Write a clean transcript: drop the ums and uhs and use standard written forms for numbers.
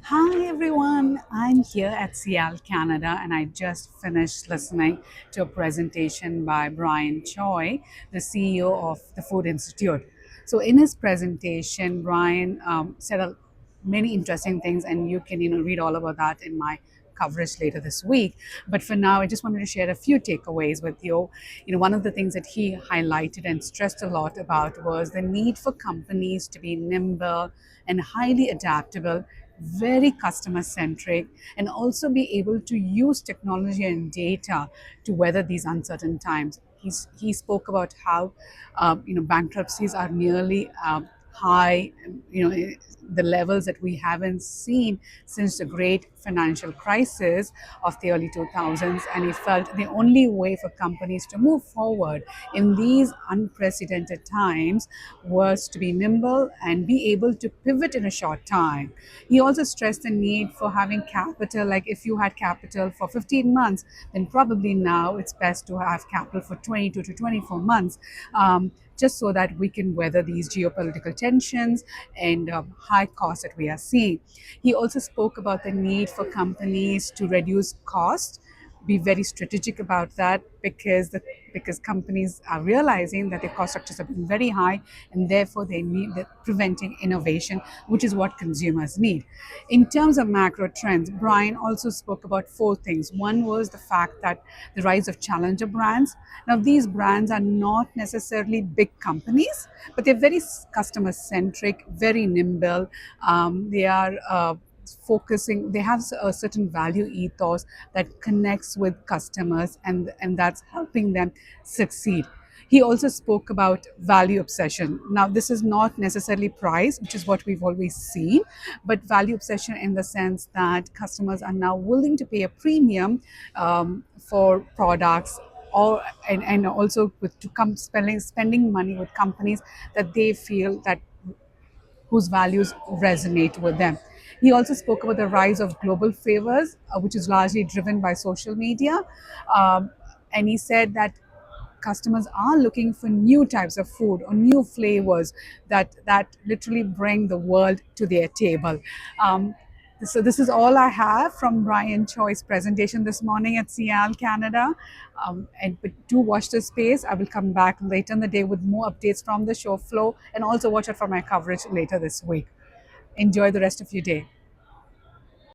Hi everyone, I'm here at SIAL Canada and I just finished listening to a presentation by Brian Choi, the CEO of the Food Institute. So in his presentation, Brian said many interesting things, and you can read all about that in my coverage later this week. But for now, I just wanted to share a few takeaways with you. One of the things that he highlighted and stressed a lot about was the need for companies to be nimble and highly adaptable, very customer centric, and also be able to use technology and data to weather these uncertain times. He spoke about how bankruptcies are nearly high, the levels that we haven't seen since the great financial crisis of the early 2000s. And he felt the only way for companies to move forward in these unprecedented times was to be nimble and be able to pivot in a short time. He also stressed the need for having capital. Like if you had capital for 15 months, then probably now it's best to have capital for 22 to 24 months. Just so that we can weather these geopolitical tensions and high costs that we are seeing. He also spoke about the need for companies to reduce cost, be very strategic about that, because companies are realizing that their cost structures have been very high, and therefore they need preventing innovation, which is what consumers need. In terms of macro trends, Brian also spoke about four things. One was the fact that the rise of challenger brands. Now these brands are not necessarily big companies, but they're very customer centric, very nimble. They are focusing, they have a certain value ethos that connects with customers, and that's helping them succeed. He also spoke about value obsession. Now this is not necessarily price, which is what we've always seen, but value obsession in the sense that customers are now willing to pay a premium for products, and also with to come spending money with companies that they feel that whose values resonate with them. He also spoke about the rise of global favors, which is largely driven by social media. And he said that customers are looking for new types of food or new flavors that literally bring the world to their table. Um, so this is all I have from Brian Choi's presentation this morning at SIAL Canada. But do watch this space. I will come back later in the day with more updates from the show flow, and also watch out for my coverage later this week. Enjoy the rest of your day.